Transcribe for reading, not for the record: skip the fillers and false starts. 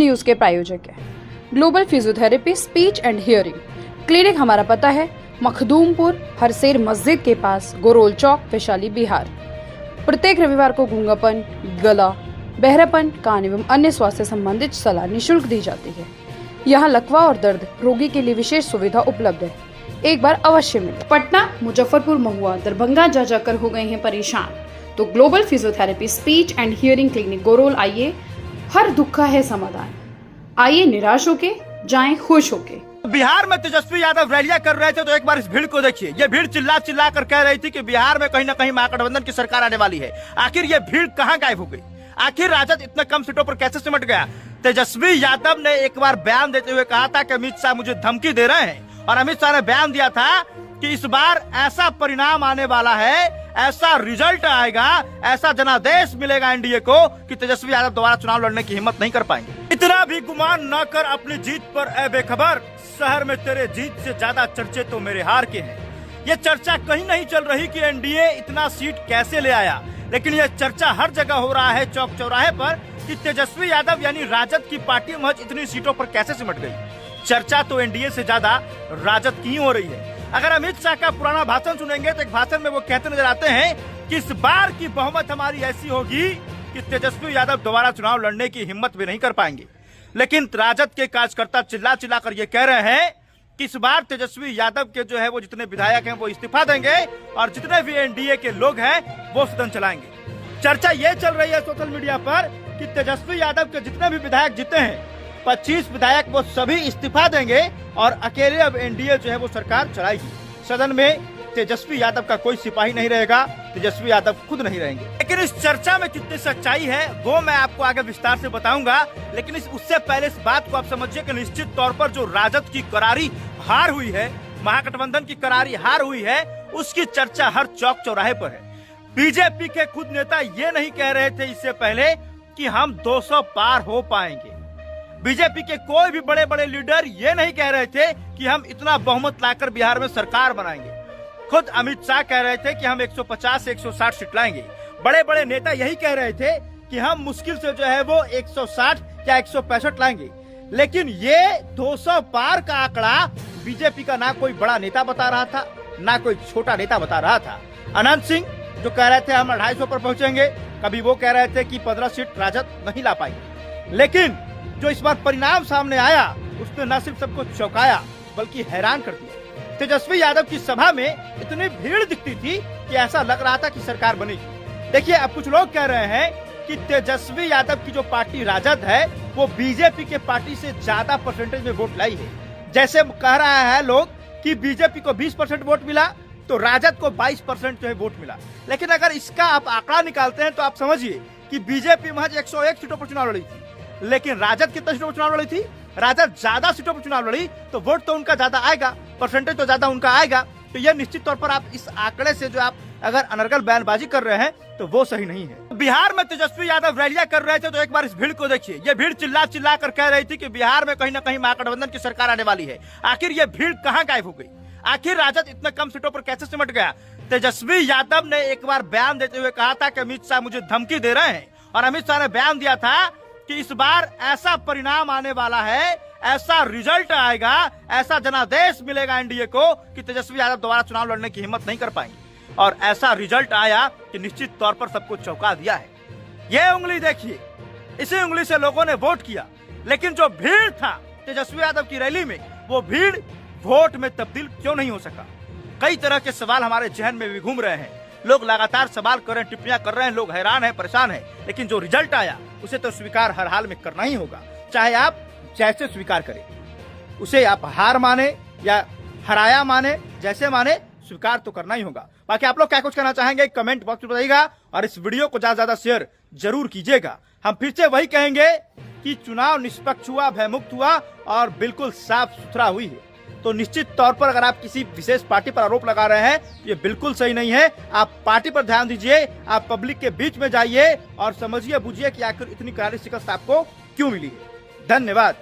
News के प्रायोजक है global physiotherapy speech and hearing clinic. हमारा पता है मखदूमपुर हरसेर मस्जिद के पास, गोरोल चौक, वैशाली, बिहार। प्रत्येक रविवार को गूंगापन, गला, बहरापन, कान एवं अन्य स्वास्थ्य संबंधित सलाह निःशुल्क दी जाती है। यहाँ लकवा और दर्द रोगी के लिए विशेष सुविधा उपलब्ध है। एक बार अवश्य मिले। पटना, मुजफ्फरपुर, महुआ, दरभंगा जा जाकर हो गए हैं परेशान, तो global physiotherapy speech and hearing clinic Gorol आइए, हर दुख का है समाधान। आइए निराश होके, जाएं खुश होके। बिहार में तेजस्वी यादव रैलियां कर रहे थे, तो एक बार इस भीड़ को देखिए। ये भीड़ चिल्ला चिल्ला कर कह रही थी कि बिहार में कहीं ना कहीं महागठबंधन की सरकार आने वाली है। आखिर ये भीड़ कहां गायब हो गई? आखिर राजद इतने कम सीटों पर कैसे सिमट गया? तेजस्वी यादव ने एक बार बयान देते हुए कहा था कि अमित शाह मुझे धमकी दे रहे हैं, और अमित शाह ने बयान दिया था कि इस बार ऐसा परिणाम आने वाला है, ऐसा रिजल्ट आएगा, ऐसा जनादेश मिलेगा एनडीए को कि तेजस्वी यादव दोबारा चुनाव लड़ने की हिम्मत नहीं कर पाएंगे। इतना भी गुमान न कर अपनी जीत पर ऐ बेखबर, शहर में तेरे जीत से ज्यादा चर्चे तो मेरे हार के हैं। ये चर्चा कहीं नहीं चल रही कि एनडीए इतना सीट कैसे ले आया, लेकिन यह चर्चा हर जगह हो रहा है, चौक चौराहे पर, कि तेजस्वी यादव यानी राजद की पार्टी महज इतनी सीटों पर कैसे सिमट गई। चर्चा तो एनडीए से ज्यादा राजद की ही हो रही है। अगर अमित शाह का पुराना भाषण सुनेंगे तो एक भाषण में वो कहते नजर आते हैं कि इस बार की बहुमत हमारी ऐसी होगी कि तेजस्वी यादव दोबारा चुनाव लड़ने की हिम्मत भी नहीं कर पाएंगे। लेकिन राजद के कार्यकर्ता चिल्ला चिल्ला कर ये कह रहे हैं कि इस बार तेजस्वी यादव के जो है वो जितने विधायक हैं वो इस्तीफा देंगे, और जितने भी एनडीए के लोग हैं वो सदन चलाएंगे। चर्चा ये चल रही है सोशल मीडिया पर कि तेजस्वी यादव के जितने भी विधायक जीते हैं, 25 विधायक वो सभी इस्तीफा देंगे और अकेले अब एनडीए जो है वो सरकार चलाएगी। सदन में तेजस्वी यादव का कोई सिपाही नहीं रहेगा, तेजस्वी यादव खुद नहीं रहेंगे। लेकिन इस चर्चा में कितनी सच्चाई है वो मैं आपको आगे विस्तार से बताऊंगा। लेकिन उससे पहले इस बात को आप समझिए कि निश्चित तौर पर जो राजद की करारी हार हुई है, महागठबंधन की करारी हार हुई है, उसकी चर्चा हर चौक चौराहे पर है। बीजेपी के खुद नेता ये नहीं कह रहे थे इससे पहले कि हम 200 पार हो पाएंगे। बीजेपी के कोई भी बड़े बड़े लीडर ये नहीं कह रहे थे कि हम इतना बहुमत लाकर बिहार में सरकार बनाएंगे। खुद अमित शाह कह रहे थे कि हम 150 से 160 सीट लाएंगे। बड़े बड़े नेता यही कह रहे थे कि हम मुश्किल से जो है वो 160 या 165 लाएंगे। लेकिन ये 200 पार का आंकड़ा बीजेपी का ना कोई बड़ा नेता बता रहा था, ना कोई छोटा नेता बता रहा था। अनंत सिंह जो कह रहे थे हम 250 पर पहुंचेंगे, कभी वो कह रहे थे कि 15 सीट राजद नहीं ला पाएंगे। लेकिन जो इस बार परिणाम सामने आया उसने न सिर्फ सबको चौंकाया बल्कि हैरान कर दिया। तेजस्वी यादव की सभा में इतनी भीड़ दिखती थी कि ऐसा लग रहा था कि सरकार बनेगी। देखिए, अब कुछ लोग कह रहे हैं कि तेजस्वी यादव की जो पार्टी राजद है वो बीजेपी के पार्टी से ज्यादा परसेंटेज में वोट लाई है। जैसे कह रहा है लोग कि बीजेपी को 20% वोट मिला तो राजद को 22% जो है वोट मिला। लेकिन अगर इसका आप आंकड़ा निकालते हैं तो आप समझिए कि बीजेपी महज 101 सीटों पर चुनाव लड़ी थी, लेकिन राजद कितने सीटों पर चुनाव लड़ी थी? राजद ज्यादा सीटों पर चुनाव लड़ी तो वोट तो उनका ज्यादा आएगा, परसेंटेज तो ज्यादा उनका आएगा। तो यह निश्चित तौर पर आप इस आंकड़े से जो आप अगर अनर्गल बयानबाजी कर रहे हैं तो वो सही नहीं है। बिहार में तेजस्वी यादव रैलियां कर रहे थे, तो एक बार इस भीड़ को देखिए। ये भीड़ चिल्ला चिल्ला कर कह रही थी कि बिहार में कहीं ना कहीं महागठबंधन की सरकार आने वाली है। आखिर ये भीड़ कहां गायब हो गई? आखिर राजद इतने कम सीटों पर कैसे सिमट गया? तेजस्वी यादव ने एक बार बयान देते हुए कहा था कि अमित शाह मुझे धमकी दे रहे हैं, और अमित शाह ने बयान दिया था कि इस बार ऐसा परिणाम आने वाला है, ऐसा रिजल्ट आएगा, ऐसा जनादेश मिलेगा एनडीए को कि तेजस्वी यादव दोबारा चुनाव लड़ने की हिम्मत नहीं कर पाएंगे। और ऐसा रिजल्ट आया कि निश्चित तौर पर सबको चौंका दिया है। ये उंगली देखिए, इसी उंगली से लोगों ने वोट किया। लेकिन जो भीड़ था तेजस्वी यादव की रैली में, वो भीड़ वोट में तब्दील क्यों नहीं हो सका? कई तरह के सवाल हमारे जहन में भी घूम रहे हैं। लोग लगातार सवाल कर रहे हैं, टिप्पणियां कर रहे हैं, लोग हैरान हैं, परेशान हैं। लेकिन जो रिजल्ट आया उसे तो स्वीकार हर हाल में करना ही होगा, चाहे आप जैसे स्वीकार करें उसे, आप हार माने या हराया माने, जैसे माने स्वीकार तो करना ही होगा। बाकी आप लोग क्या कुछ कहना चाहेंगे कमेंट बॉक्स में बताइएगा, और इस वीडियो को ज्यादा ज्यादा शेयर जरूर कीजिएगा। हम फिर से वही कहेंगे कि चुनाव निष्पक्ष हुआ, भयमुक्त हुआ और बिल्कुल साफ सुथरा हुई है। तो निश्चित तौर पर अगर आप किसी विशेष पार्टी पर आरोप लगा रहे हैं, ये बिल्कुल सही नहीं है। आप पार्टी पर ध्यान दीजिए, आप पब्लिक के बीच में जाइए और समझिए बुझिए कि आखिर इतनी करारी शिकस्त आपको क्यों मिली है। धन्यवाद।